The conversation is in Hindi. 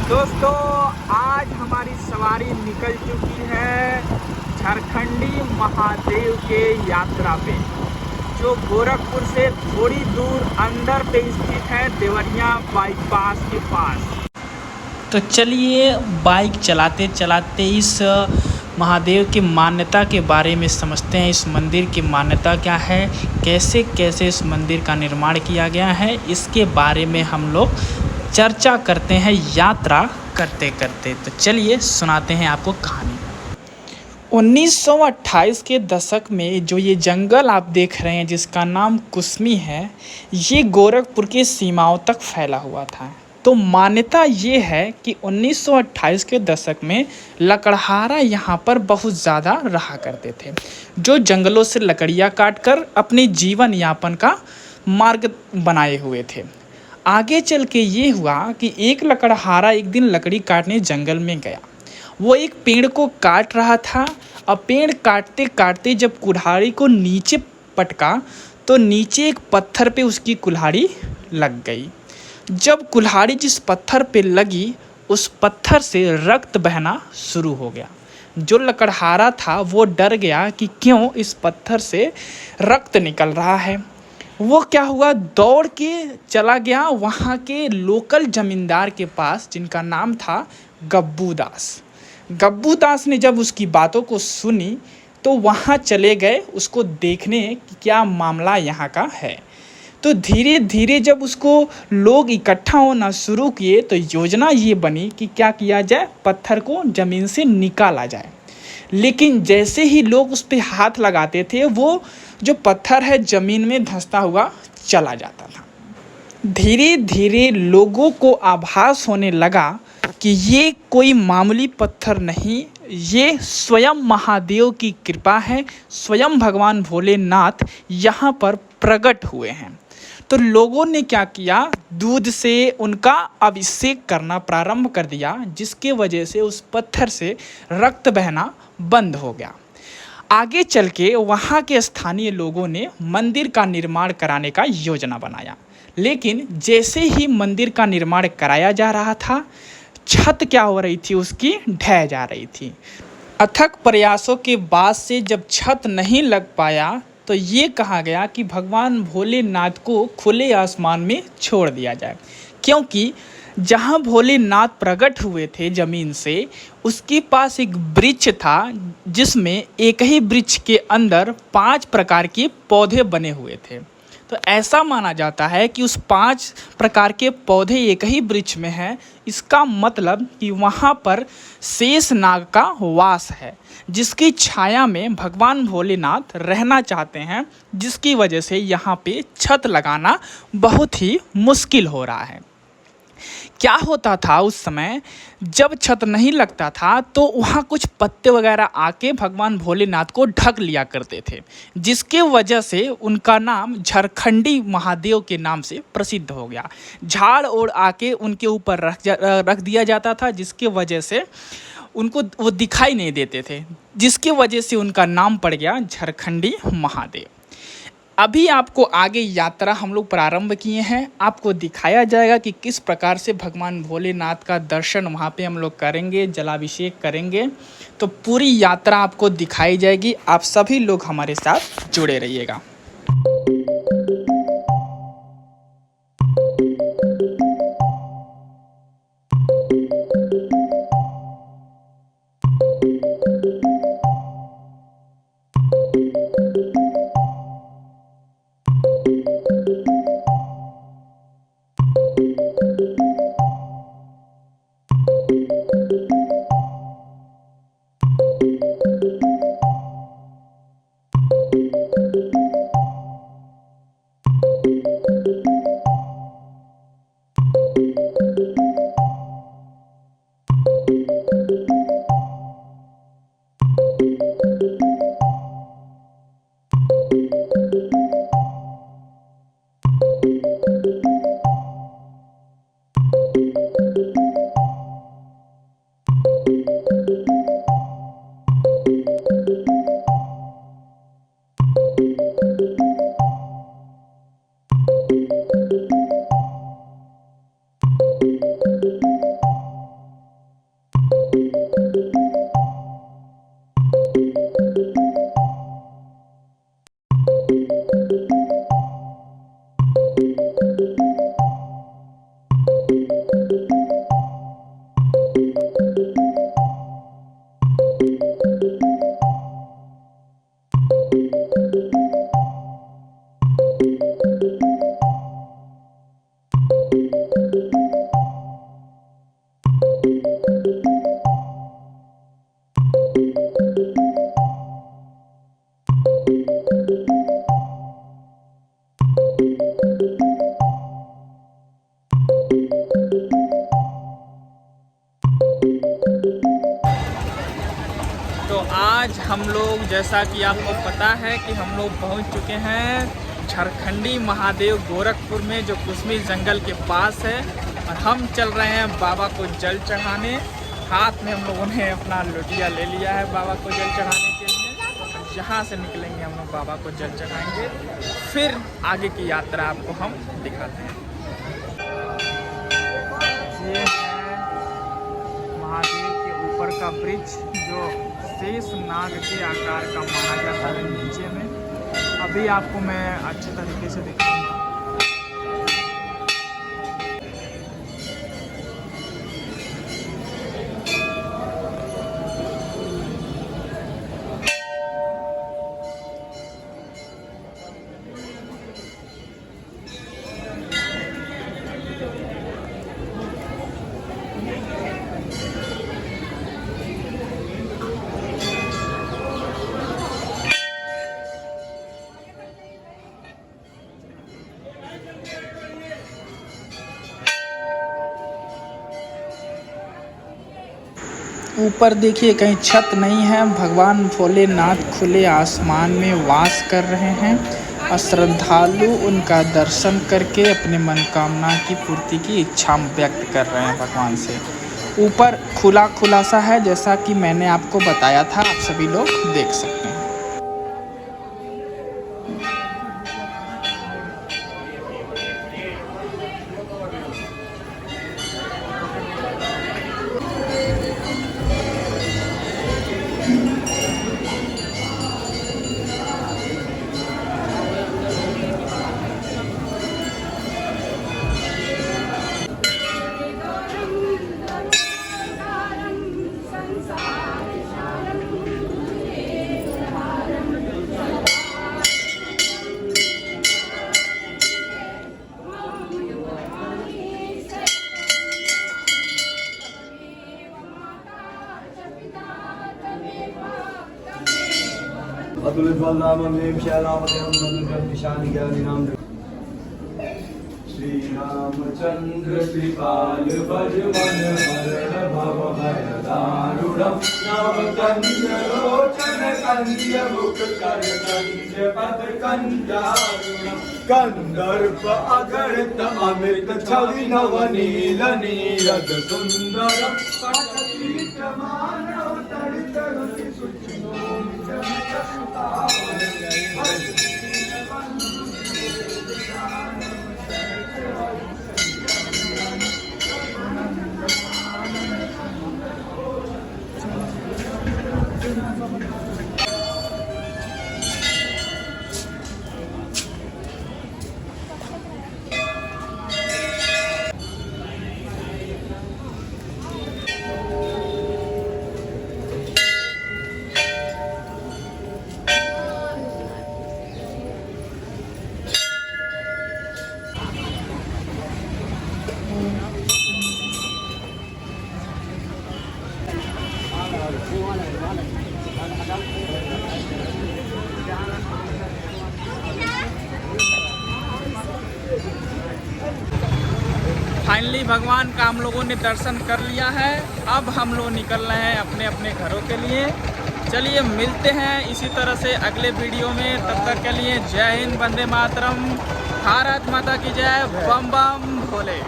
दोस्तों, आज हमारी सवारी निकल चुकी है झारखंडी महादेव के यात्रा पे, जो गोरखपुर से थोड़ी दूर अंदर पे स्थित है, देवरिया बाईपास के पास। तो चलिए बाइक चलाते चलाते इस महादेव की मान्यता के बारे में समझते हैं। इस मंदिर की मान्यता क्या है, कैसे कैसे इस मंदिर का निर्माण किया गया है, इसके बारे में हम लोग चर्चा करते हैं यात्रा करते करते। तो चलिए सुनाते हैं आपको कहानी। 1928 के दशक में जो ये जंगल आप देख रहे हैं जिसका नाम कुसमी है, ये गोरखपुर की सीमाओं तक फैला हुआ था। तो मान्यता ये है कि 1928 के दशक में लकड़हारा यहाँ पर बहुत ज़्यादा रहा करते थे, जो जंगलों से लकड़ियाँ काटकर अपने जीवन यापन का मार्ग बनाए हुए थे। आगे चल के ये हुआ कि एक लकड़हारा एक दिन लकड़ी काटने जंगल में गया। वो एक पेड़ को काट रहा था। अब पेड़ काटते काटते जब कुल्हाड़ी को नीचे पटका तो नीचे एक पत्थर पे उसकी कुल्हाड़ी लग गई। जब कुल्हाड़ी जिस पत्थर पे लगी, उस पत्थर से रक्त बहना शुरू हो गया। जो लकड़हारा था वो डर गया कि क्यों इस पत्थर से रक्त निकल रहा है। वो क्या हुआ, दौड़ के चला गया वहाँ के लोकल ज़मींदार के पास, जिनका नाम था गब्बू दास। गब्बू दास ने जब उसकी बातों को सुनी तो वहाँ चले गए उसको देखने कि क्या मामला यहाँ का है। तो धीरे धीरे जब उसको लोग इकट्ठा होना शुरू किए तो योजना ये बनी कि क्या किया जाए, पत्थर को ज़मीन से निकाला जाए। लेकिन जैसे ही लोग उस पर हाथ लगाते थे, वो जो पत्थर है ज़मीन में धंसता हुआ चला जाता था। धीरे धीरे लोगों को आभास होने लगा कि ये कोई मामूली पत्थर नहीं, ये स्वयं महादेव की कृपा है, स्वयं भगवान भोलेनाथ यहाँ पर प्रकट हुए हैं। तो लोगों ने क्या किया, दूध से उनका अभिषेक करना प्रारंभ कर दिया, जिसके वजह से उस पत्थर से रक्त बहना बंद हो गया। आगे चल के वहाँ के स्थानीय लोगों ने मंदिर का निर्माण कराने का योजना बनाया। लेकिन जैसे ही मंदिर का निर्माण कराया जा रहा था, छत क्या हो रही थी, उसकी ढह जा रही थी। अथक प्रयासों के बाद से जब छत नहीं लग पाया तो ये कहा गया कि भगवान भोलेनाथ को खुले आसमान में छोड़ दिया जाए, क्योंकि जहाँ भोलेनाथ प्रकट हुए थे ज़मीन से, उसके पास एक वृक्ष था जिसमें एक ही वृक्ष के अंदर 5 प्रकार के पौधे बने हुए थे। तो ऐसा माना जाता है कि उस 5 प्रकार के पौधे एक ही वृक्ष में हैं। इसका मतलब कि वहाँ पर शेष नाग का वास है, जिसकी छाया में भगवान भोलेनाथ रहना चाहते हैं, जिसकी वजह से यहाँ पे छत लगाना बहुत ही मुश्किल हो रहा है। क्या होता था उस समय, जब छत नहीं लगता था तो वहाँ कुछ पत्ते वगैरह आके भगवान भोलेनाथ को ढक लिया करते थे, जिसके वजह से उनका नाम झारखंडी महादेव के नाम से प्रसिद्ध हो गया। झाड़ ओढ़ आके उनके ऊपर रख दिया जाता था, जिसके वजह से उनको वो दिखाई नहीं देते थे, जिसके वजह से उनका नाम पड़ गया झारखंडी महादेव। अभी आपको आगे यात्रा हम लोग प्रारंभ किए हैं, आपको दिखाया जाएगा कि किस प्रकार से भगवान भोलेनाथ का दर्शन वहाँ पे हम लोग करेंगे, जलाभिषेक करेंगे। तो पूरी यात्रा आपको दिखाई जाएगी। आप सभी लोग हमारे साथ जुड़े रहिएगा। आज हम लोग, जैसा कि आपको पता है कि हम लोग पहुंच चुके हैं झारखंडी महादेव गोरखपुर में, जो कुसमी जंगल के पास है। और हम चल रहे हैं बाबा को जल चढ़ाने। हाथ में हम लोगों ने अपना लोटिया ले लिया है बाबा को जल चढ़ाने के लिए। यहाँ से निकलेंगे हम लोग, बाबा को जल चढ़ाएंगे, फिर आगे की यात्रा आपको हम दिखाते हैं। ये है महादेव के ऊपर का ब्रिज, जो शेष नाग के आकार का माना जाता है नीचे में। अभी आपको मैं अच्छे तरीके से दिखाऊंगा। ऊपर देखिए कहीं छत नहीं है। भगवान भोलेनाथ खुले आसमान में वास कर रहे हैं और श्रद्धालु उनका दर्शन करके अपने मनोकामना की पूर्ति की इच्छा व्यक्त कर रहे हैं भगवान से। ऊपर खुला सा है, जैसा कि मैंने आपको बताया था, आप सभी लोग देख सकते हैं। अतुलित बलरामं शैलावतयं मधुरं निशानि ज्ञानिनां श्री रामचंद्र कृपाल भज मन हरण भव भय दारुणं नव कंज लोचन कंज मुख कर कंज पद कंजारुणं कंदर्प अगणित अमृत छवि नव नील नीरद सुंदरं पठतीत मानव तड़ित रुचि सुचिनो फाइनली भगवान का हम लोगों ने दर्शन कर लिया है। अब हम लोग निकल रहे हैं अपने अपने घरों के लिए। चलिए मिलते हैं इसी तरह से अगले वीडियो में। तब तक के लिए जय हिंद, वंदे मातरम, भारत माता की जय, बम बम भोले।